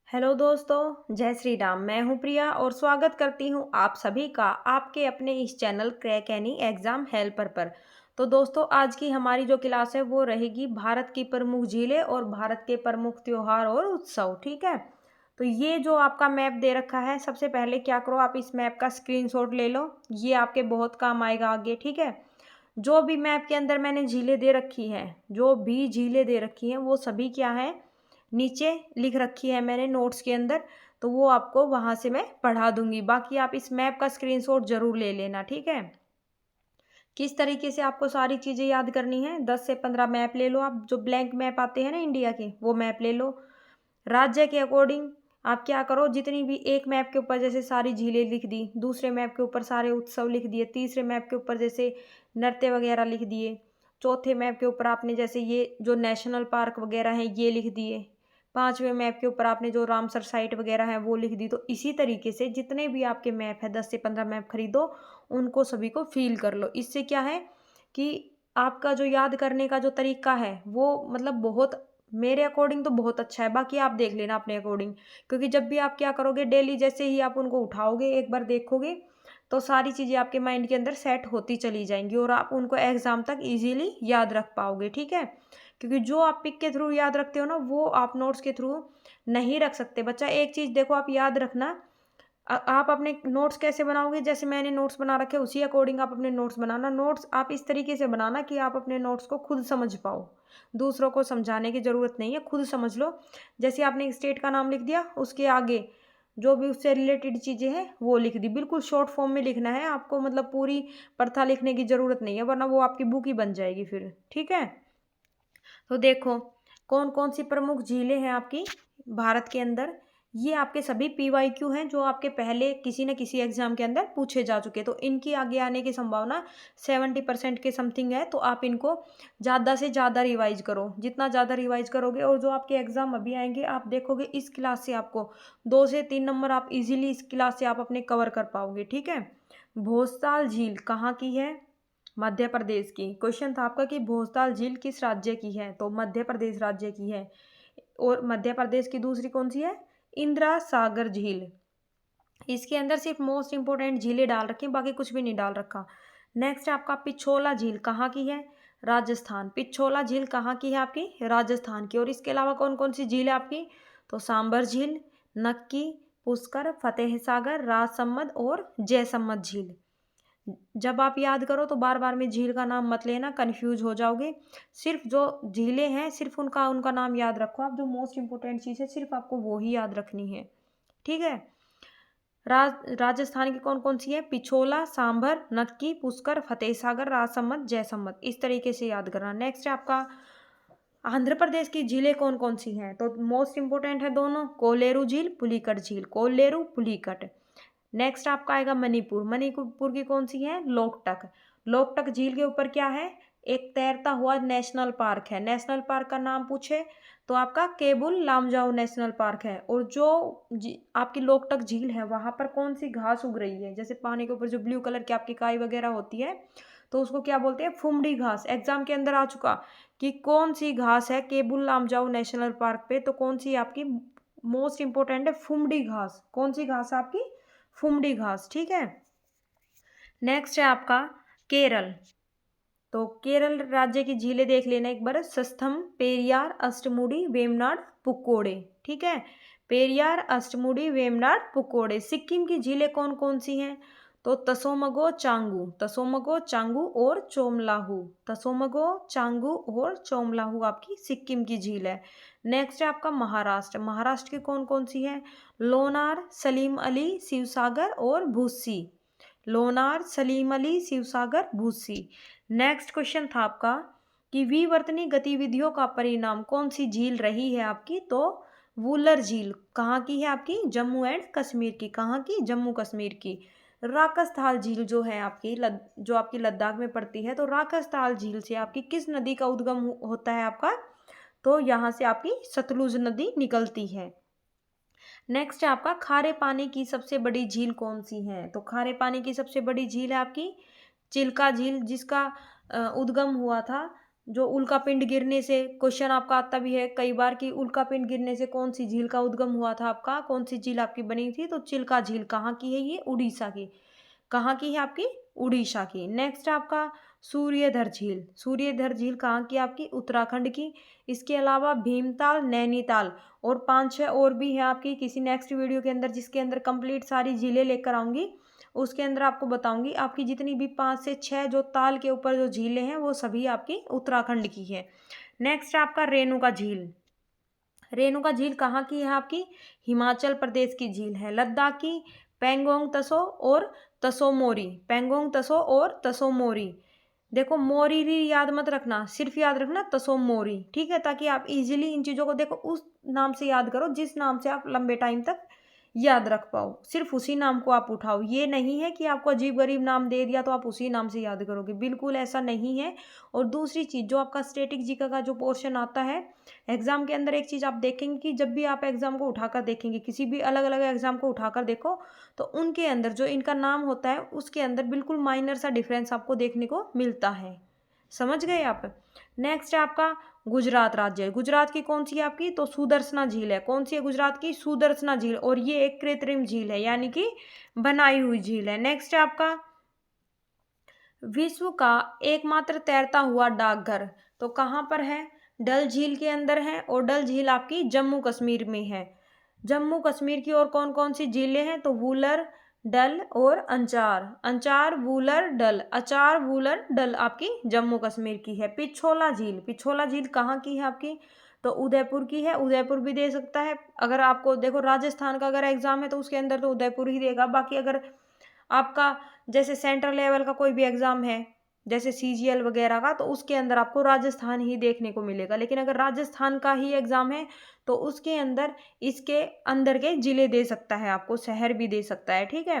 Hello दोस्तों, जय श्री राम। मैं हूं प्रिया और स्वागत करती हूं आप सभी का आपके अपने इस channel crack any exam helper पर। तो दोस्तों, आज की हमारी जो क्लास है वो रहेगी भारत की प्रमुख झीलें और भारत के प्रमुख त्योहार और उत्सव। ठीक है, तो ये जो आपका मैप दे रखा है, सबसे पहले क्या करो, आप इस मैप का स्क्रीनशॉट ले लो। ये आपके बहुत काम आएगा आगे। ठीक है, जो भी मैप के अंदर मैंने झीलें दे रखी हैं, जो भी झीलें दे रखी हैं वो सभी क्या है, नीचे लिख रखी है मैंने नोट्स के अंदर। तो वो आपको वहाँ से मैं पढ़ा दूंगी। बाकी आप इस मैप का स्क्रीनशॉट जरूर ले लेना। ठीक है, किस तरीके से आपको सारी चीज़ें याद करनी है, 10 से 15 मैप ले लो आप, जो ब्लैंक मैप आते हैं ना इंडिया के, वो मैप ले लो। राज्य के अकॉर्डिंग आप क्या करो, जितनी भी एक मैप के ऊपर जैसे सारी झीलें लिख दी, दूसरे मैप के ऊपर सारे उत्सव लिख दिए, तीसरे मैप के ऊपर जैसे नृत्य वगैरह लिख दिए, चौथे मैप के ऊपर आपने जैसे ये जो नेशनल पार्क वगैरह हैं ये लिख दिए, पांचवें मैप के ऊपर आपने जो रामसर साइट वगैरह है वो लिख दी। तो इसी तरीके से जितने भी आपके मैप है, 10 से 15 मैप खरीदो, उनको सभी को फील कर लो। इससे क्या है कि आपका जो याद करने का जो तरीका है वो मतलब बहुत, मेरे अकॉर्डिंग तो बहुत अच्छा है। बाकी आप देख लेना अपने अकॉर्डिंग, क्योंकि जब भी आप क्या करोगे, डेली जैसे ही आप उनको उठाओगे एक बार देखोगे तो सारी चीज़ें आपके माइंड के अंदर सेट होती चली जाएंगी और आप उनको एग्जाम तक इजीली याद रख पाओगे। ठीक है, क्योंकि जो आप पिक के थ्रू याद रखते हो ना, वो आप नोट्स के थ्रू नहीं रख सकते। बच्चा एक चीज़ देखो, आप याद रखना, आप अपने नोट्स कैसे बनाओगे, जैसे मैंने नोट्स बना रखे उसी अकॉर्डिंग आप अपने नोट्स बनाना। नोट्स आप इस तरीके से बनाना कि आप अपने नोट्स को खुद समझ पाओ, दूसरों को समझाने की ज़रूरत नहीं है, खुद समझ लो। जैसे आपने एक स्टेट का नाम लिख दिया, उसके आगे जो भी उससे रिलेटेड चीज़ें हैं वो लिख दी। बिल्कुल शॉर्ट फॉर्म में लिखना है आपको, मतलब पूरी प्रथा लिखने की ज़रूरत नहीं है, वरना वो आपकी बुक ही बन जाएगी फिर। ठीक है, तो देखो कौन कौन सी प्रमुख झीलें हैं आपकी भारत के अंदर। ये आपके सभी PYQ हैं, जो आपके पहले किसी न किसी एग्जाम के अंदर पूछे जा चुके। तो इनकी आगे आने की संभावना 70% के समथिंग है। तो आप इनको ज़्यादा से ज़्यादा रिवाइज करो, जितना ज़्यादा रिवाइज करोगे, और जो आपके एग्जाम अभी आएंगे आप देखोगे इस क्लास से आपको 2 से 3 नंबर आप इजीली इस क्लास से आप अपने कवर कर पाओगे। ठीक है, भोजताल झील कहाँ की है, मध्य प्रदेश की। क्वेश्चन था आपका कि भोजताल झील किस राज्य की है, तो मध्य प्रदेश राज्य की है। और मध्य प्रदेश की दूसरी कौन सी है, इंदिरा सागर झील। इसके अंदर सिर्फ मोस्ट इंपोर्टेंट झीलें डाल रखी, बाकी कुछ भी नहीं डाल रखा। नेक्स्ट आपका पिछोला झील कहाँ की है, राजस्थान। पिछोला झील कहाँ की है आपकी, राजस्थान की। और इसके अलावा कौन कौन सी झील है आपकी, तो सांबर झील, नक्की, पुष्कर, फतेह सागर, राजसमंद और जयसमंद झील। जब आप याद करो तो बार बार में झील का नाम मत लेना, कंफ्यूज हो जाओगे। सिर्फ जो झीलें हैं सिर्फ उनका उनका नाम याद रखो आप, जो मोस्ट इंपोर्टेंट चीज़ है सिर्फ आपको वो ही याद रखनी है। ठीक है, राजस्थान की कौन कौन सी है, पिछोला, सांभर, नक्की, पुष्कर, फतेह सागर, राजसमंद, जयसमंद। इस तरीके से याद करना। नेक्स्ट है आपका आंध्र प्रदेश की झीलें कौन कौन सी हैं, तो मोस्ट इंपोर्टेंट है दोनों, कोलेरू झील, पुलिकट झील, कोलेरू पुलिकट। नेक्स्ट आपका आएगा मणिपुर। मणिपुर की कौन सी है, लोकटक। लोकटक झील के ऊपर क्या है, एक तैरता हुआ नेशनल पार्क है। नेशनल पार्क का नाम पूछे तो आपका केबुल लामजाओ नेशनल पार्क है। और जो आपकी लोकटक झील है वहां पर कौन सी घास उग रही है, जैसे पानी के ऊपर जो ब्लू कलर की आपकी काई वगैरह होती है, तो उसको क्या बोलते हैं, फुमड़ी घास। एग्जाम के अंदर आ चुका कि कौन सी घास है केबुल लामजाओ नेशनल पार्क पे, तो कौन सी आपकी मोस्ट इंपोर्टेंट है, फुमड़ी घास। कौन सी घास है आपकी, फुमड़ी घास। ठीक है, नेक्स्ट है आपका केरल। तो केरल राज्य की झीलें देख लेना एक बार, सस्थम, पेरियार, अष्टमुडी, वेमनाड, पुक्कोडे। ठीक है, पेरियार, अष्टमुडी, वेमनाड, पुक्कोडे। सिक्किम की झीलें कौन कौन सी हैं, तो तसोमगो, चांगू, तसोमगो, चांगू और चोमलाहू। तसोमगो, चांगू और चोमलाहू आपकी सिक्किम की झील है। नेक्स्ट है आपका महाराष्ट्र। महाराष्ट्र की कौन कौन सी है, लोनार, सलीम अली, शिवसागर और भूसी। लोनार, सलीम अली, शिवसागर, भूसी। नेक्स्ट क्वेश्चन था आपका कि विवर्तनी गतिविधियों का परिणाम कौन सी झील रही है आपकी, तो वुलर झील कहाँ की है आपकी, जम्मू एंड कश्मीर की। कहाँ की, जम्मू कश्मीर की। राकसथाल झील जो है आपकी जो आपकी लद्दाख में पड़ती है, तो राकसथाल झील से आपकी किस नदी का उद्गम होता है आपका, तो यहाँ से आपकी सतलुज नदी निकलती है। नेक्स्ट है आपका खारे पानी की सबसे बड़ी झील कौन सी है, तो खारे पानी की सबसे बड़ी झील है आपकी चिल्का झील, जिसका उद्गम हुआ था जो उल्कापिंड गिरने से क्वेश्चन आपका आता भी है कई बार कि उल्कापिंड गिरने से कौन सी झील का उद्गम हुआ था आपका, कौन सी झील आपकी बनी थी, तो चिल्का झील कहाँ की है, ये उड़ीसा की। कहाँ की है आपकी, उड़ीसा की। नेक्स्ट आपका सूर्यधर झील, सूर्यधर झील कहाँ की आपकी, उत्तराखंड की। इसके अलावा भीमताल, नैनीताल और 5-6 और भी है आपकी, किसी नेक्स्ट वीडियो के अंदर जिसके अंदर कंप्लीट सारी झीलें लेकर आऊंगी, उसके अंदर आपको बताऊंगी। आपकी जितनी भी 5 से 6 जो ताल के ऊपर जो झीलें हैं वो सभी आपकी उत्तराखंड की है। नेक्स्ट आपका रेणुका झील, रेणुका झील कहाँ की है आपकी, हिमाचल प्रदेश की झील है। लद्दाख की पेंगोंग तसो और तसो मोरी, पेंगोंग तसो और तसो मोरी। देखो मोरीरी याद मत रखना, सिर्फ याद रखना तसो मोरी, ठीक है, ताकि आप इजीली इन चीज़ों को देखो उस नाम से याद करो जिस नाम से आप लंबे टाइम तक याद रख पाओ, सिर्फ उसी नाम को आप उठाओ। ये नहीं है कि आपको अजीब गरीब नाम दे दिया तो आप उसी नाम से याद करोगे, बिल्कुल ऐसा नहीं है। और दूसरी चीज़ जो आपका स्टैटिक जीके का जो पोर्शन आता है एग्जाम के अंदर, एक चीज़ आप देखेंगे कि जब भी आप एग्जाम को उठाकर देखेंगे, किसी भी अलग अलग एग्जाम को उठाकर देखो, तो उनके अंदर जो इनका नाम होता है उसके अंदर बिल्कुल माइनर सा डिफरेंस आपको देखने को मिलता है। समझ गए आप। नेक्स्ट है आपका गुजरात राज्य, गुजरात की कौन सी है आपकी, तो सुदर्शना झील है। कौन सी है गुजरात की, सुदर्शना झील, और ये एक कृत्रिम झील है यानी कि बनाई हुई झील है। नेक्स्ट है आपका विश्व का एकमात्र तैरता हुआ डाकघर, तो कहाँ पर है, डल झील के अंदर है, और डल झील आपकी जम्मू कश्मीर में है। जम्मू कश्मीर की और कौन कौन सी झीलें हैं, तो वूलर, डल और अंचार, अंचार, वूलर, डल, अचार, वूलर, डल आपकी जम्मू कश्मीर की है। पिछोला झील, पिछोला झील कहाँ की है आपकी, तो उदयपुर की है। उदयपुर भी दे सकता है, अगर आपको देखो राजस्थान का अगर एग्जाम है तो उसके अंदर तो उदयपुर ही देगा। बाकी अगर आपका जैसे सेंट्रल लेवल का कोई भी एग्जाम है जैसे सीजीएल वगैरह का, तो उसके अंदर आपको राजस्थान ही देखने को मिलेगा। लेकिन अगर राजस्थान का ही एग्जाम है तो उसके अंदर इसके अंदर के जिले दे सकता है, आपको शहर भी दे सकता है, ठीक है।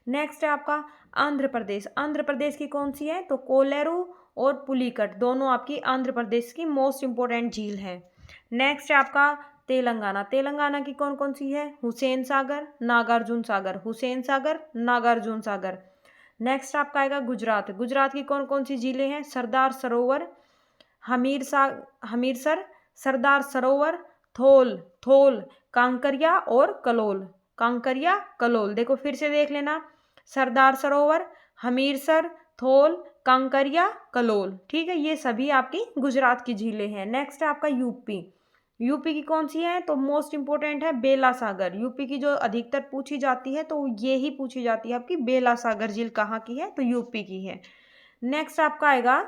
नेक्स्ट है आपका आंध्र प्रदेश, आंध्र प्रदेश की कौन सी है, तो कोलेरू और पुलिकट, दोनों आपकी आंध्र प्रदेश की मोस्ट इंपॉर्टेंट झील है। नेक्स्ट है आपका तेलंगाना, तेलंगाना की कौन कौन सी है, हुसैन सागर, नागार्जुन सागर, हुसैन सागर, नागार्जुन सागर। नेक्स्ट आपका आएगा गुजरात, गुजरात की कौन कौन सी झीलें हैं, सरदार सरोवर, हमीरसर, सरदार सरोवर, थोल, थोल, कांकरिया और कलोल, कांकरिया, कलोल। देखो फिर से देख लेना, सरदार सरोवर, हमीरसर, थोल, कांकरिया, कलोल, ठीक है, ये सभी आपकी गुजरात की झीलें हैं। नेक्स्ट है आपका यूपी, यूपी की कौन सी है, तो मोस्ट इंपोर्टेंट है बेला सागर। यूपी की जो अधिकतर पूछी जाती है तो ये ही पूछी जाती है आपकी, बेला सागर झील कहाँ की है, तो यूपी की है। नेक्स्ट आपका आएगा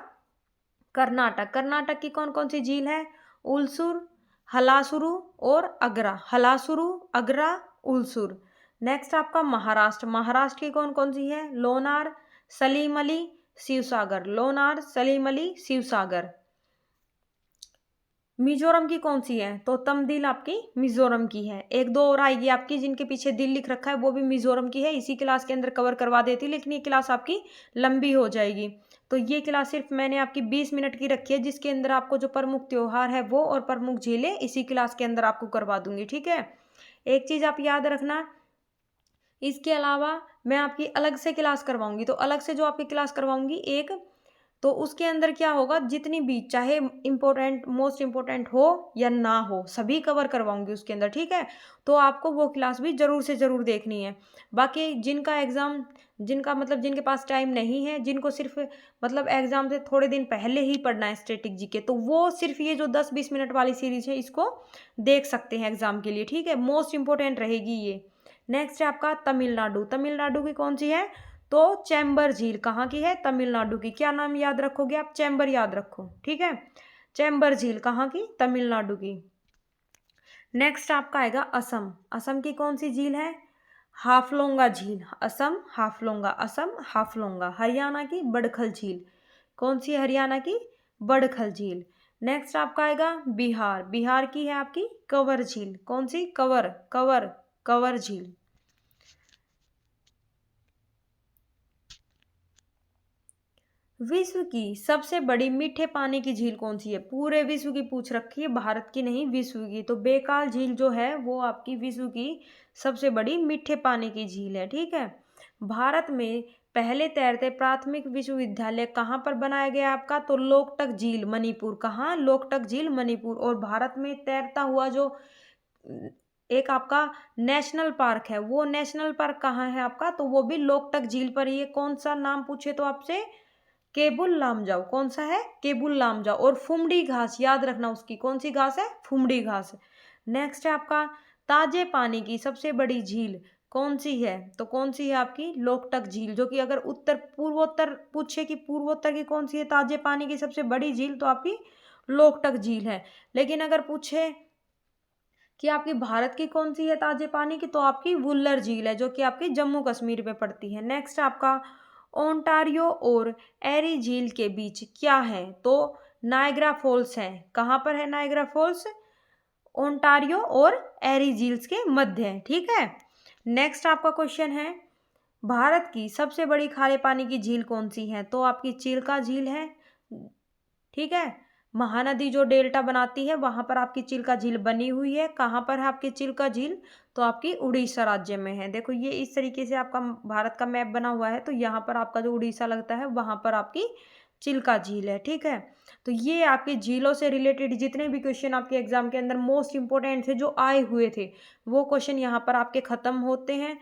कर्नाटक, कर्नाटक की कौन कौन सी झील है, उलसुर, हलासुरु और अगरा, हलासुरु, अगरा, उलसुर। नेक्स्ट आपका महाराष्ट्र, महाराष्ट्र की कौन कौन सी है, लोनार, सलीम अली, शिवसागर, लोनार, सलीम अली, शिवसागर। मिजोरम की कौन सी है, तो तमदिल आपकी मिजोरम की है। एक दो और आएगी आपकी जिनके पीछे दिल लिख रखा है, वो भी मिजोरम की है, इसी क्लास के अंदर कवर करवा देती, लेकिन ये क्लास आपकी लंबी हो जाएगी। तो ये क्लास सिर्फ मैंने आपकी 20 मिनट की रखी है, जिसके अंदर आपको जो प्रमुख त्योहार है वो और प्रमुख झीलें इसी क्लास के अंदर आपको करवा दूंगी, ठीक है। एक चीज़ आप याद रखना, इसके अलावा मैं आपकी अलग से क्लास करवाऊंगी, तो अलग से जो आपकी क्लास करवाऊंगी एक, तो उसके अंदर क्या होगा, जितनी भी चाहे इम्पोर्टेंट मोस्ट इम्पोर्टेंट हो या ना हो सभी कवर करवाऊंगी उसके अंदर, ठीक है। तो आपको वो क्लास भी ज़रूर से ज़रूर देखनी है। बाकी जिनका एग्ज़ाम, जिनका मतलब जिनके पास टाइम नहीं है, जिनको सिर्फ मतलब एग्ज़ाम से थोड़े दिन पहले ही पढ़ना है स्टैटिक जीके, तो वो सिर्फ ये जो 10-20 मिनट वाली सीरीज है इसको देख सकते हैं एग्ज़ाम के लिए, ठीक है, मोस्ट इंपॉर्टेंट रहेगी ये। नेक्स्ट है आपका तमिलनाडु, तमिलनाडु की कौन सी है, तो चैम्बर झील कहाँ की है, तमिलनाडु की। क्या नाम याद रखोगे आप, चैम्बर याद रखो, ठीक है, चैम्बर झील कहाँ की, तमिलनाडु की। नेक्स्ट आपका आएगा असम, असम की कौन सी झील है, हाफलोंगा झील, असम हाफलोंगा, असम हाफलोंगा। हरियाणा की बड़खल झील, कौन सी हरियाणा की, बड़खल झील। नेक्स्ट आपका आएगा बिहार, बिहार की है आपकी कंवर झील, कौन सी, कंवर, कंवर, कंवर झील। विश्व की सबसे बड़ी मीठे पानी की झील कौन सी है, पूरे विश्व की पूछ रखी है, भारत की नहीं विश्व की। तो बेकाल झील जो है वो आपकी विश्व की सबसे बड़ी मीठे पानी की झील है, ठीक है। भारत में पहले तैरते प्राथमिक विश्वविद्यालय कहाँ पर बनाया गया आपका? तो लोकटक झील मणिपुर। कहाँ? लोकटक झील मणिपुर। और भारत में तैरता हुआ जो एक आपका नेशनल पार्क है, वो नेशनल पार्क कहाँ है आपका? तो वो भी लोकटक झील पर ही है। कौन सा नाम पूछे तो आपसे? केबुल लामजाओ। कौन सा है? केबुल लामजाओ। और फुमडी घास याद रखना उसकी, कौन सी घास है? फुमडी घास। नेक्स्ट है आपका ताजे पानी की सबसे बड़ी झील कौन सी है? तो कौन सी है आपकी? लोकटक झील। जो कि अगर उत्तर पूर्वोत्तर पूछे कि पूर्वोत्तर की कौन सी है ताजे पानी की सबसे बड़ी झील, तो आपकी लोकटक झील है। लेकिन अगर पूछे कि आपकी भारत की कौन सी है ताजे पानी की, तो आपकी वुल्लर झील है, जो कि आपकी जम्मू कश्मीर में पड़ती है। नेक्स्ट आपका ओंटारियो और एरी झील के बीच क्या है? तो नायग्रा फॉल्स है। कहाँ पर है नायग्रा फॉल्स? ओंटारियो और एरी झील्स के मध्य है। ठीक है। नेक्स्ट आपका क्वेश्चन है भारत की सबसे बड़ी खारे पानी की झील कौन सी है? तो आपकी चिल्का झील है। ठीक है। महानदी जो डेल्टा बनाती है वहां पर आपकी चिल्का झील बनी हुई है। कहाँ पर है आपकी चिल्का झील? तो आपकी उड़ीसा राज्य में है। देखो ये इस तरीके से आपका भारत का मैप बना हुआ है, तो यहाँ पर आपका जो उड़ीसा लगता है वहां पर आपकी चिल्का झील है। ठीक है। तो ये आपकी झीलों से रिलेटेड जितने भी क्वेश्चन आपके एग्जाम के अंदर मोस्ट इंपोर्टेंट थे जो आए हुए थे, वो क्वेश्चन यहाँ पर आपके खत्म होते हैं।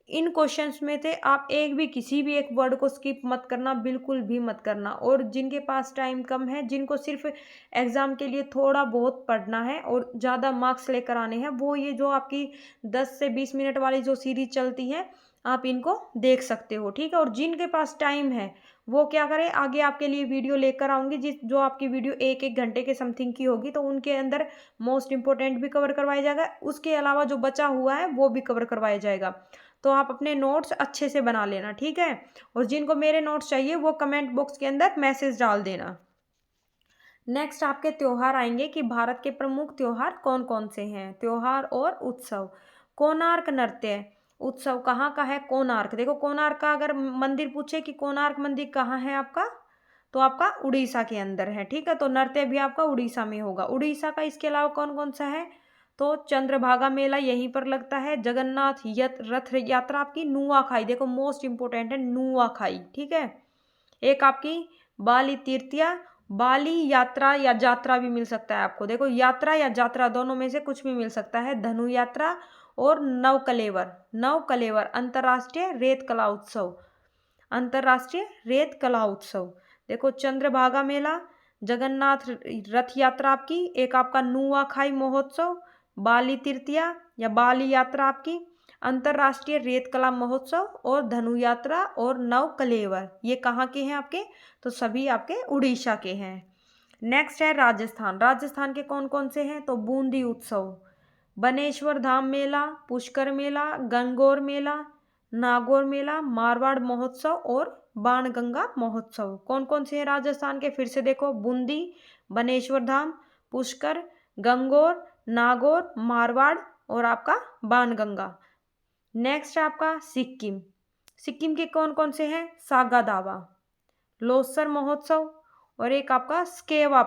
इन क्वेश्चंस में से आप एक भी किसी भी एक वर्ड को स्किप मत करना, बिल्कुल भी मत करना। और जिनके पास टाइम कम है, जिनको सिर्फ एग्ज़ाम के लिए थोड़ा बहुत पढ़ना है और ज़्यादा मार्क्स लेकर आने हैं, वो ये जो आपकी 10 से 20 मिनट वाली जो सीरीज चलती है, आप इनको देख सकते हो। ठीक है। और जिनके पास टाइम है वो क्या करें, आगे आपके लिए वीडियो लेकर आऊँगी जिस जो आपकी वीडियो 1-1 घंटे के समथिंग की होगी, तो उनके अंदर मोस्ट इंपॉर्टेंट भी कवर करवाया जाएगा, उसके अलावा जो बचा हुआ है वो भी कवर करवाया जाएगा। तो आप अपने नोट्स अच्छे से बना लेना। ठीक है। और जिनको मेरे नोट्स चाहिए वो कमेंट बॉक्स के अंदर मैसेज डाल देना। नेक्स्ट आपके त्योहार आएंगे कि भारत के प्रमुख त्योहार कौन कौन से हैं। त्योहार और उत्सव। कोणार्क नृत्य उत्सव कहाँ का है? कोणार्क। देखो कोणार्क का अगर मंदिर पूछे कि कोणार्क मंदिर कहाँ है आपका, तो आपका उड़ीसा के अंदर है। ठीक है। तो नृत्य भी आपका उड़ीसा में होगा। उड़ीसा का इसके अलावा कौन कौन सा है? तो चंद्रभागा मेला यहीं पर लगता है। जगन्नाथ रथ यात्रा आपकी नुआखाई। देखो मोस्ट इंपोर्टेंट है नुआखाई। ठीक है। एक आपकी बाली तीर्थिया, बाली यात्रा या जात्रा भी मिल सकता है आपको। देखो यात्रा या जात्रा दोनों में से कुछ भी मिल सकता है। धनु यात्रा और नवकलेवर। नवकलेवर अंतर्राष्ट्रीय रेत कला उत्सव। अंतर्राष्ट्रीय रेत कला उत्सव। देखो चंद्रभागा मेला, जगन्नाथ रथ यात्रा आपकी, एक आपका नुआखाई महोत्सव, बाली तृतीया या बाली यात्रा आपकी, अंतर्राष्ट्रीय रेत कला महोत्सव और धनु यात्रा और नव कलेवर। ये कहाँ के हैं आपके? तो सभी आपके उड़ीसा के हैं। नेक्स्ट है राजस्थान। राजस्थान के कौन कौन से हैं? तो बूंदी उत्सव, बनेश्वर धाम मेला, पुष्कर मेला, गंगौर मेला, नागौर मेला, मारवाड़ महोत्सव और बाणगंगा महोत्सव। कौन कौन से हैं राजस्थान के? फिर से देखो बूंदी, बनेश्वर धाम, पुष्कर, गंगौर, नागौर, मारवाड़ और आपका बाणगंगा। नेक्स्ट है आपका सिक्किम। सिक्किम के कौन कौन से हैं? सागा दावा, लोसर महोत्सव और एक आपका स्केवा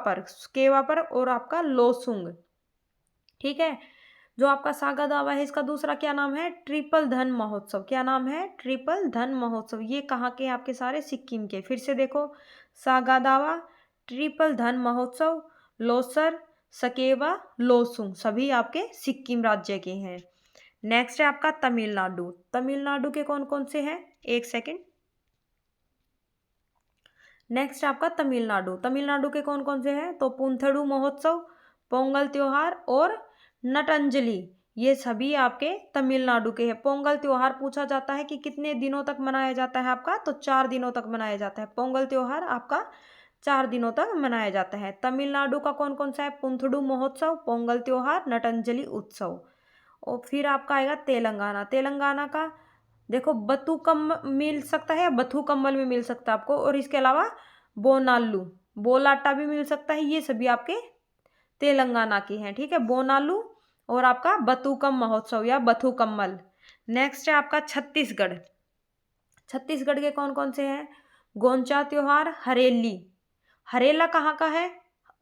पर और आपका लोसुंग। ठीक है। जो आपका सागा दावा है इसका दूसरा क्या नाम है? ट्रिपल धन महोत्सव। क्या नाम है? ट्रिपल धन महोत्सव। ये कहाँ के आपके? सारे सिक्किम के। फिर से देखो सागा दावा, ट्रिपल धन महोत्सव, लोसर, सकेवा, लोसुंग, सभी आपके सिक्किम राज्य के हैं। नेक्स्ट है आपका तमिलनाडु। तमिलनाडु के कौन कौन से हैं? एक सेकेंड। नेक्स्ट आपका तमिलनाडु। तमिलनाडु के कौन कौन से हैं? तो पुंथड़ू महोत्सव, पोंगल त्योहार और नटंजलि। ये सभी आपके तमिलनाडु के हैं। पोंगल त्योहार पूछा जाता है कि कितने दिनों तक मनाया जाता है आपका? तो 4 दिनों तक मनाया जाता है। पोंगल त्योहार आपका 4 दिनों तक मनाया जाता है। तमिलनाडु का कौन कौन सा है? पुंथड़ू महोत्सव, पोंगल त्योहार, नटंजलि उत्सव। और फिर आपका आएगा तेलंगाना। तेलंगाना का देखो बतुकम मिल सकता है या बथुकम्मल में मिल सकता है आपको। और इसके अलावा बोनालू, बोलाटा भी मिल सकता है। ये सभी आपके तेलंगाना की हैं। ठीक है। बोनालू और आपका बतुकम महोत्सव या बथुकम्मल। नेक्स्ट है आपका छत्तीसगढ़। छत्तीसगढ़ के कौन कौन से हैं? गोंचा त्योहार, हरेली। हरेला कहाँ का है?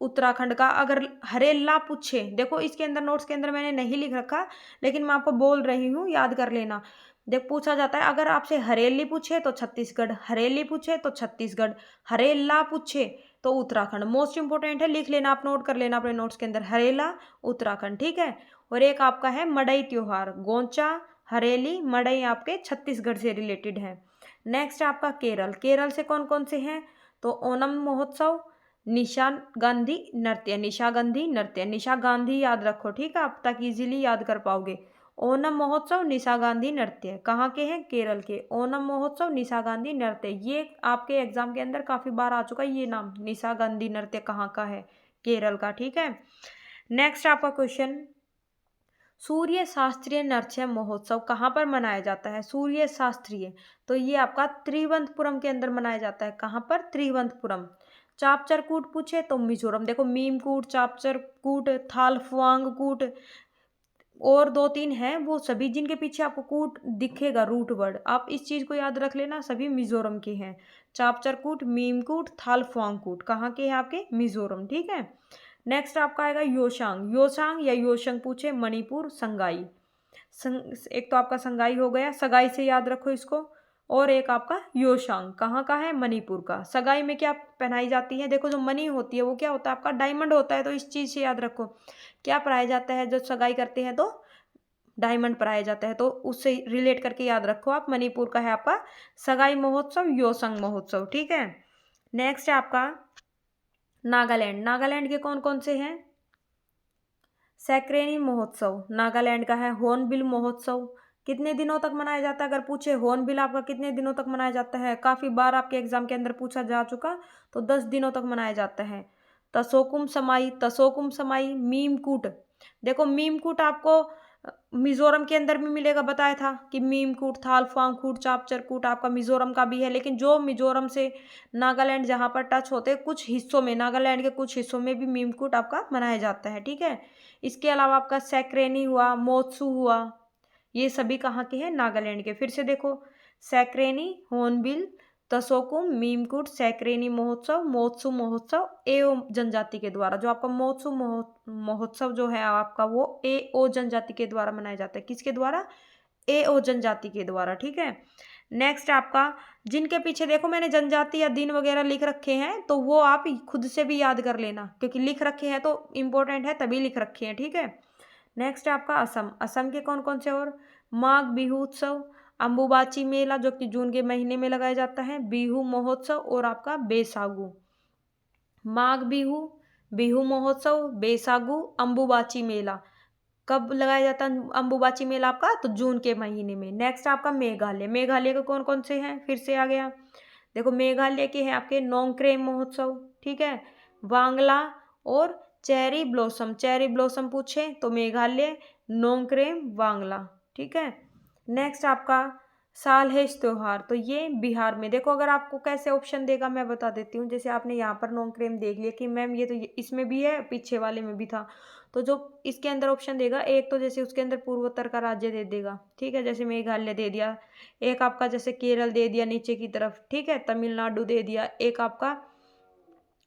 उत्तराखंड का। अगर हरेला पूछे, देखो इसके अंदर नोट्स के अंदर मैंने नहीं लिख रखा, लेकिन मैं आपको बोल रही हूँ, याद कर लेना। देख पूछा जाता है, अगर आपसे हरेली पूछे तो छत्तीसगढ़, हरेली पूछे तो छत्तीसगढ़, हरेला पूछे तो उत्तराखंड। मोस्ट इंपोर्टेंट है, लिख लेना आप, नोट कर लेना अपने नोट्स के अंदर, हरेला उत्तराखंड, ठीक है। और एक आपका है मड़ई त्योहार, गोंचा, हरेली, मड़ई आपके छत्तीसगढ़ से रिलेटेड है। नेक्स्ट आपका केरल, केरल से कौन कौन से हैं, तो ओनम महोत्सव, निशा गांधी नृत्य, निशा गांधी नृत्य, निशा गांधी याद रखो, ठीक है, आप तक इजीली याद कर पाओगे। ओनम महोत्सव, निशा गांधी नृत्य, कहाँ के हैं, केरल के। ओनम महोत्सव, निशा गांधी नृत्य, ये आपके एग्जाम के अंदर काफी बार आ चुका है ये नाम, निशा गांधी नृत्य कहाँ का है, केरल का, ठीक है। नेक्स्ट आपका क्वेश्चन, सूर्य शास्त्रीय नृत्य महोत्सव कहाँ पर मनाया जाता है, सूर्य शास्त्रीय, तो ये आपका त्रिवंतपुरम के अंदर मनाया जाता है, कहाँ पर, त्रिवंतपुरम। चापचर कूट पूछे तो मिजोरम, देखो मीम कूट, चापचर कूट, थालफुआंग कूट, और दो तीन हैं वो सभी जिनके पीछे आपको कूट दिखेगा रूट वर्ड, आप इस चीज को याद रख लेना, सभी मिजोरम के हैं। चापचर कूट, मीम कूट, थालफुआंग कूट, कहाँ के हैं आपके, मिजोरम, ठीक है। नेक्स्ट आपका आएगा योशांग, योशांग या योशंग पूछे, मणिपुर, संगाई। एक तो आपका संगाई हो गया, सगाई से याद रखो इसको, और एक आपका योशांग कहाँ का है, मणिपुर का। सगाई में क्या पहनाई जाती है, देखो जो मणि होती है वो क्या होता है आपका, डायमंड होता है, तो इस चीज से याद रखो क्या पढ़ाया जाता है, जब सगाई करते हैं तो डायमंड पढ़ाया जाता है, तो उससे रिलेट करके याद रखो आप, मणिपुर का है आपका सगाई महोत्सव, योसंग महोत्सव, ठीक है। नेक्स्ट है आपका नागालैंड, नागालैंड के कौन कौन से हैं, सैक्रेनी महोत्सव नागालैंड का है, हॉर्नबिल महोत्सव कितने दिनों तक मनाया जाता है, अगर पूछे हॉर्नबिल आपका कितने दिनों तक मनाया जाता है, काफी बार आपके एग्जाम के अंदर पूछा जा चुका, तो 10 दिनों तक मनाया जाता है। तसोकुम समाई, तसोकुम समाई, मीमकूट, देखो मीमकूट आपको मिजोरम के अंदर भी मिलेगा, बताया था कि मीमकूट, थालफांगकूट, चापचरकूट आपका मिजोरम का भी है, लेकिन जो मिजोरम से नागालैंड जहाँ पर टच होते हैं कुछ हिस्सों में, नागालैंड के कुछ हिस्सों में भी मीमकूट आपका मनाया जाता है, ठीक है। इसके अलावा आपका सैक्रेनी हुआ, मोत्सू हुआ, ये सभी कहाँ के हैं, नागालैंड के। फिर से देखो, सैक्रेनी, होर्नबिल, तसोकुम, मीमकूट, सैक्रेनी महोत्सव, मोत्सू महोत्सव एओ जनजाति के द्वारा, जो आपका मोत्सू महोत्सव जो है आपका वो एओ जनजाति के द्वारा मनाया जाता है, किसके द्वारा, एओ जनजाति के द्वारा, ठीक है। नेक्स्ट आपका, जिनके पीछे देखो मैंने जनजाति या दिन वगैरह लिख रखे हैं तो वो आप खुद से भी याद कर लेना, क्योंकि लिख रखे हैं तो इम्पोर्टेंट है तभी लिख रखे हैं, ठीक है। नेक्स्ट आपका असम, असम के कौन कौन से, और माघ बिहू उत्सव, अम्बुबाची मेला जो कि जून के महीने में लगाया जाता है, बिहू महोत्सव, और आपका बेसागु। माघ बिहू, बिहू महोत्सव, बेसागु, अम्बुबाची मेला कब लगाया जाता है, अम्बुबाची मेला आपका तो जून के महीने में। नेक्स्ट आपका मेघालय, मेघालय के कौन कौन से हैं, फिर से आ गया, देखो मेघालय के हैं आपके नोंगक्रेम महोत्सव, ठीक है, वांगला और चेरी ब्लॉसम, चेरी ब्लॉसम पूछे तो मेघालय, नोंगक्रेम, वांगला, ठीक है। नेक्स्ट आपका सालहेज त्योहार, तो ये बिहार में, देखो अगर आपको कैसे ऑप्शन देगा मैं बता देती हूँ, जैसे आपने यहाँ पर नोंगक्रेम देख लिया कि मैम ये तो इसमें भी है, पीछे वाले में भी था, तो जो इसके अंदर ऑप्शन देगा, एक तो जैसे उसके अंदर पूर्वोत्तर का राज्य दे देगा, ठीक है, जैसे मेघालय दे दिया, एक आपका जैसे केरल दे दिया नीचे की तरफ, ठीक है, तमिलनाडु दे दिया, एक आपका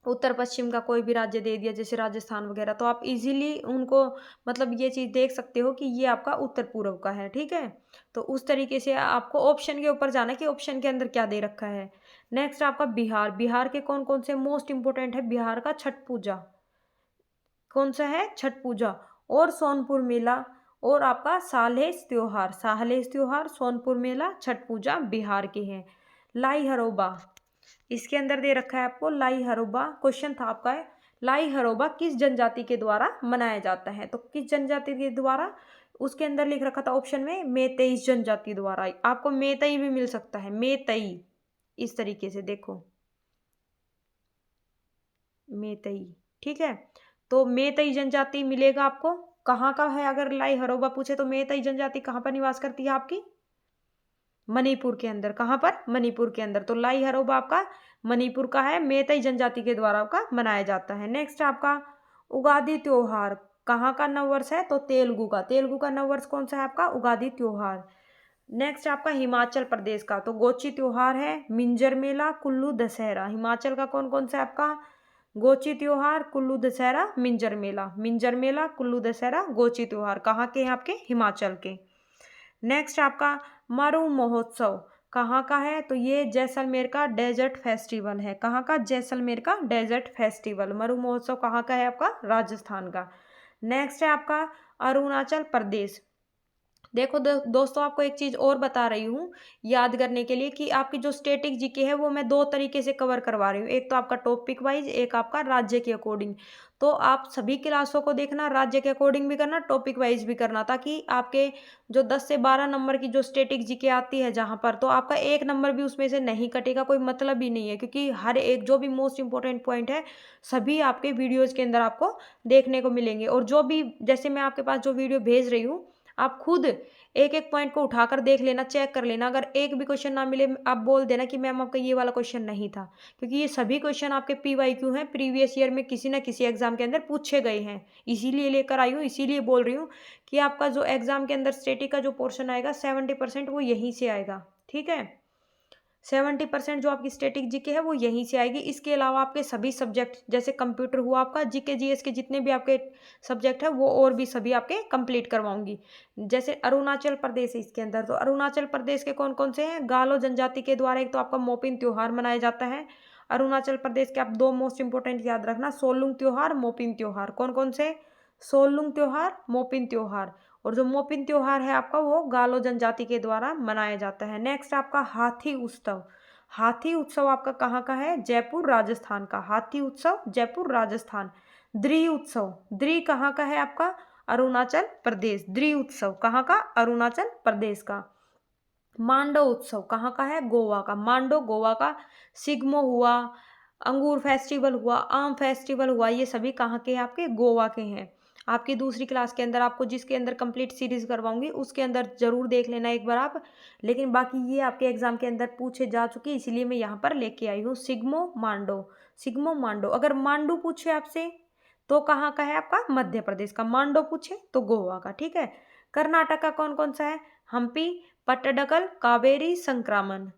उत्तर पश्चिम का कोई भी राज्य दे दिया जैसे राजस्थान वगैरह, तो आप इजीली उनको मतलब ये चीज़ देख सकते हो कि ये आपका उत्तर पूर्व का है, ठीक है। तो उस तरीके से आपको ऑप्शन के ऊपर जाना है कि ऑप्शन के अंदर क्या दे रखा है। नेक्स्ट आपका बिहार, बिहार के कौन कौन से मोस्ट इंपोर्टेंट है, बिहार का छठ पूजा कौन सा है, छठ पूजा, और सोनपुर मेला, और आपका सालहेज त्योहार, सालहेज त्योहार, सोनपुर मेला, छठ पूजा बिहार के हैं। लाई हरोबा, इसके अंदर दे रखा है आपको लाई हरोबा, क्वेश्चन था आपका है लाई हरोबा किस जनजाति के द्वारा मनाया जाता है, तो किस जनजाति के द्वारा, उसके अंदर लिख रखा था ऑप्शन में मेतेई जनजाति द्वारा, आपको मेतई भी मिल सकता है, मेतई, इस तरीके से देखो मेतई, ठीक है। तो मेतई जनजाति मिलेगा आपको, कहाँ का है, अगर लाई हरोबा पूछे तो मेतई जनजाति कहाँ पर निवास करती है आपकी, मणिपुर के अंदर, कहाँ पर, मणिपुर के अंदर, तो लाई हरोबा आपका मणिपुर का है, मेतई जनजाति के द्वारा आपका मनाया जाता है। नेक्स्ट आपका उगादी त्योहार, कहाँ का नववर्ष है, तो तेलुगु का, तेलुगु का नववर्ष कौन सा है आपका, उगादी त्योहार। नेक्स्ट आपका हिमाचल प्रदेश का, तो गोची त्योहार है, मिंजर मेला, कुल्लू दशहरा, हिमाचल का कौन कौन सा है आपका, गोची त्योहार, कुल्लू दशहरा, मिंजर मेला, मिंजर मेला, कुल्लू दशहरा, गोची त्योहार, कहाँ के हैं आपके, हिमाचल के। नेक्स्ट आपका मरु महोत्सव कहाँ का है, तो ये जैसलमेर का डेजर्ट फेस्टिवल है। कहाँ का, जैसलमेर का डेजर्ट फेस्टिवल। मरु महोत्सव कहाँ का है आपका, राजस्थान का। नेक्स्ट है आपका अरुणाचल प्रदेश। देखो दोस्तों, आपको एक चीज़ और बता रही हूँ याद करने के लिए कि आपकी जो स्टैटिक जीके है वो मैं दो तरीके से कवर करवा रही हूँ, एक तो आपका टॉपिक वाइज, एक आपका राज्य के अकॉर्डिंग। तो आप सभी क्लासों को देखना, राज्य के अकॉर्डिंग भी करना, टॉपिक वाइज भी करना, ताकि आपके जो 10 से 12 नंबर की जो स्टैटिक जीके आती है जहाँ पर, तो आपका एक नंबर भी उसमें से नहीं कटेगा, कोई मतलब ही नहीं है, क्योंकि हर एक जो भी मोस्ट इंपॉर्टेंट पॉइंट है सभी आपके वीडियोज़ के अंदर आपको देखने को मिलेंगे। और जो भी, जैसे मैं आपके पास जो वीडियो भेज रही हूँ, आप खुद एक एक पॉइंट को उठाकर देख लेना, चेक कर लेना। अगर एक भी क्वेश्चन ना मिले, आप बोल देना कि मैम आपका ये वाला क्वेश्चन नहीं था, क्योंकि ये सभी क्वेश्चन आपके PYQ हैं, प्रीवियस ईयर में किसी ना किसी एग्जाम के अंदर पूछे गए हैं। इसीलिए लेकर आई हूँ, इसीलिए बोल रही हूँ कि आपका जो एग्जाम के अंदर स्टैटिक का जो पोर्शन आएगा 70% वो यहीं से आएगा। ठीक है, 70% जो आपकी स्टैटिक जीके है वो यहीं से आएगी। इसके अलावा आपके सभी सब्जेक्ट, जैसे कंप्यूटर हुआ आपका, जीके जीएस के जितने भी आपके सब्जेक्ट है वो और भी सभी आपके कंप्लीट करवाऊंगी। जैसे अरुणाचल प्रदेश है इसके अंदर, तो अरुणाचल प्रदेश के कौन कौन से हैं, गालो जनजाति के द्वारा एक तो आपका मोपिन त्योहार मनाया जाता है। अरुणाचल प्रदेश के आप दो मोस्ट इंपोर्टेंट याद रखना, सोलुंग त्योहार, मोपिन त्योहार। कौन कौन से, सोलुंग त्योहार, मोपिन त्योहार। और जो मोपिन त्योहार है आपका वो गालो जनजाति के द्वारा मनाया जाता है। नेक्स्ट आपका हाथी उत्सव। हाथी उत्सव आपका कहाँ का है, जयपुर राजस्थान का। हाथी उत्सव जयपुर राजस्थान। द्री उत्सव, द्री कहाँ का है आपका, अरुणाचल प्रदेश। द्री उत्सव कहाँ का, अरुणाचल प्रदेश का। मांडो उत्सव कहाँ का है, गोवा का। मांडो गोवा का। सिग्मो हुआ, अंगूर फेस्टिवल हुआ, आम फेस्टिवल हुआ, ये सभी कहाँ के हैं, आपके गोवा के हैं। आपकी दूसरी क्लास के अंदर आपको जिसके अंदर कंप्लीट सीरीज करवाऊंगी उसके अंदर जरूर देख लेना एक बार आप। लेकिन बाकी ये आपके एग्जाम के अंदर पूछे जा चुकी, इसीलिए मैं यहाँ पर लेके आई हूँ सिग्मो मांडो। सिग्मो मांडो, अगर मांडू पूछे आपसे तो कहाँ का है आपका, मध्य प्रदेश का। मांडो पूछे तो गोवा का। ठीक है, कर्नाटक का कौन कौन सा है, हम्पी, पट्टडकल, कावेरी, संक्रामण।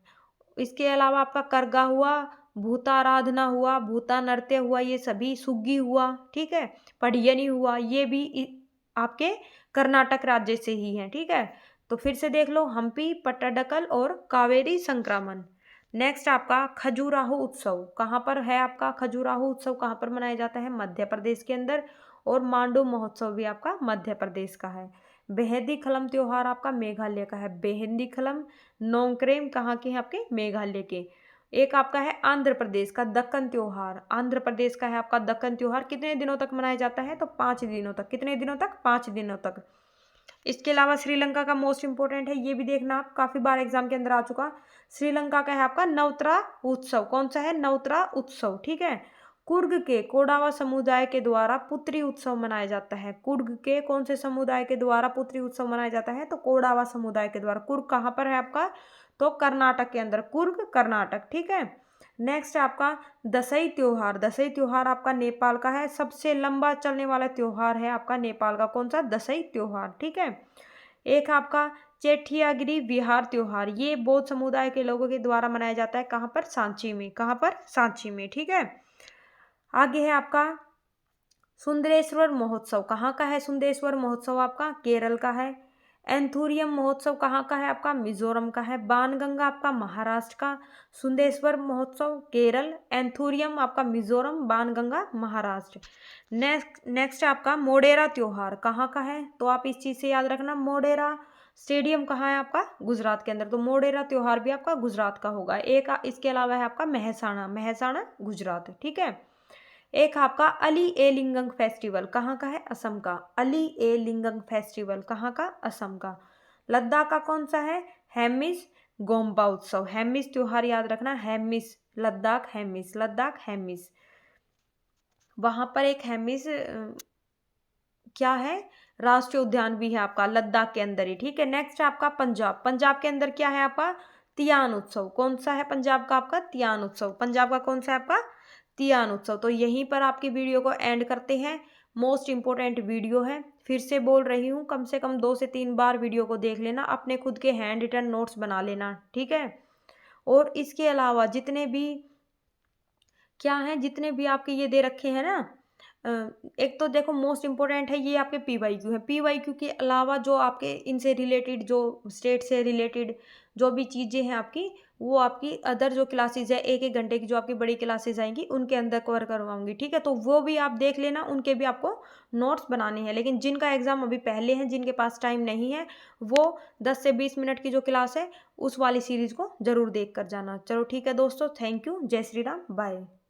इसके अलावा आपका करगा हुआ, भूताराधना हुआ, भूता नृत्य हुआ, ये सभी, सुग्गी हुआ, ठीक है, पढ़ियनी हुआ, ये भी आपके कर्नाटक राज्य से ही है। ठीक है, तो फिर से देख लो, हम्पी, पट्टडकल और कावेरी, संक्रामण। नेक्स्ट आपका खजुराहो उत्सव कहाँ पर है, आपका खजुराहो उत्सव कहाँ पर मनाया जाता है, मध्य प्रदेश के अंदर। और मांडू महोत्सव भी आपका मध्य प्रदेश का है। बेहदी खलम त्योहार आपका मेघालय का है। बेहदी खलम, नोंगक्रेम कहाँ के हैं, आपके मेघालय के। एक आपका है आंध्र प्रदेश का दक्कन त्योहार। आंध्र प्रदेश का है आपका दक्कन त्योहार। कितने दिनों तक मनाया जाता है, तो 5 दिनों तक। कितने दिनों तक, 5 दिनों तक। इसके अलावा श्रीलंका का मोस्ट इंपोर्टेंट है, ये भी देखना आप, काफी बार एग्जाम के अंदर आ चुका। श्रीलंका का है आपका नवत्रा उत्सव। कौन सा है, नवत्रा उत्सव। ठीक है, कुर्ग के कोडावा समुदाय के द्वारा पुत्री उत्सव मनाया जाता है। कुर्ग के कौन से समुदाय के द्वारा पुत्री उत्सव मनाया जाता है, तो कोडावा समुदाय के द्वारा। कुर्ग कहाँ पर है आपका, तो कर्नाटक के अंदर, कुर्ग कर्नाटक। ठीक है, नेक्स्ट आपका दसई त्योहार। दसई त्योहार आपका नेपाल का है। सबसे लंबा चलने वाला त्योहार है आपका नेपाल का, कौन सा, दसई त्योहार। ठीक है, एक आपका चेठियागिरी विहार त्योहार, ये बौद्ध समुदाय के लोगों के द्वारा मनाया जाता है। कहाँ पर, सांची में। कहाँ पर, सांची में। ठीक है, आगे है आपका सुंदरेश्वर महोत्सव। कहाँ का है सुंदरेश्वर महोत्सव, आपका केरल का है। एंथुरियम महोत्सव कहाँ का है आपका, मिजोरम का है। बाणगंगा आपका महाराष्ट्र का। सुंदरेश्वर महोत्सव केरल, एंथुरियम आपका मिजोरम, बाणगंगा महाराष्ट्र। नेक्स्ट आपका मोडेरा त्योहार कहाँ का है, तो आप इस चीज़ से याद रखना, मोडेरा स्टेडियम कहाँ है आपका, गुजरात के अंदर। तो मोडेरा त्योहार भी आपका गुजरात का होगा। एक इसके अलावा है आपका मेहसाणा, मेहसाणा गुजरात। ठीक है, एक आपका अली ए लिंगंग फेस्टिवल कहाँ का है, असम का। अली ए लिंगंग फेस्टिवल कहाँ का, असम का। लद्दाख का कौन सा है, हेमिस गोम्पा उत्सव। हेमिस त्योहार याद रखना, हेमिस, लद्दाख हेमिस, लद्दाख हेमिस। वहां पर एक हेमिस क्या है, राष्ट्रीय उद्यान भी है आपका, लद्दाख के अंदर ही। ठीक है, नेक्स्ट आपका पंजाब। पंजाब के अंदर क्या है आपका, तियान उत्सव। कौन सा है पंजाब का, आपका तियान उत्सव। पंजाब का कौन सा है आपका, तियान उत्सव। तो यहीं पर आपकी वीडियो को एंड करते हैं। मोस्ट इंपोर्टेंट वीडियो है, फिर से बोल रही हूँ, कम से कम 2 से 3 बार वीडियो को देख लेना, अपने खुद के हैंड रिटन नोट्स बना लेना। ठीक है, और इसके अलावा जितने भी क्या हैं, जितने भी आपके ये दे रखे हैं ना एक तो देखो मोस्ट इम्पोर्टेंट है ये आपके पीवाईक्यू है। पीवाईक्यू के अलावा जो आपके इनसे रिलेटेड जो स्टेट से रिलेटेड जो भी चीज़ें हैं आपकी, वो आपकी अदर जो क्लासेस है 1-1 घंटे की जो आपकी बड़ी क्लासेस आएँगी उनके अंदर कवर करवाऊँगी, ठीक है? तो वो भी आप देख लेना, उनके भी आपको नोट्स बनाने हैं। लेकिन जिनका एग्ज़ाम अभी पहले हैं, जिनके पास टाइम नहीं है, वो 10 से 20 मिनट की जो क्लास है, उस वाली सीरीज़ को ज़रूर देख कर जाना। चलो ठीक है दोस्तों, थैंक यू। जय श्री राम, बाय।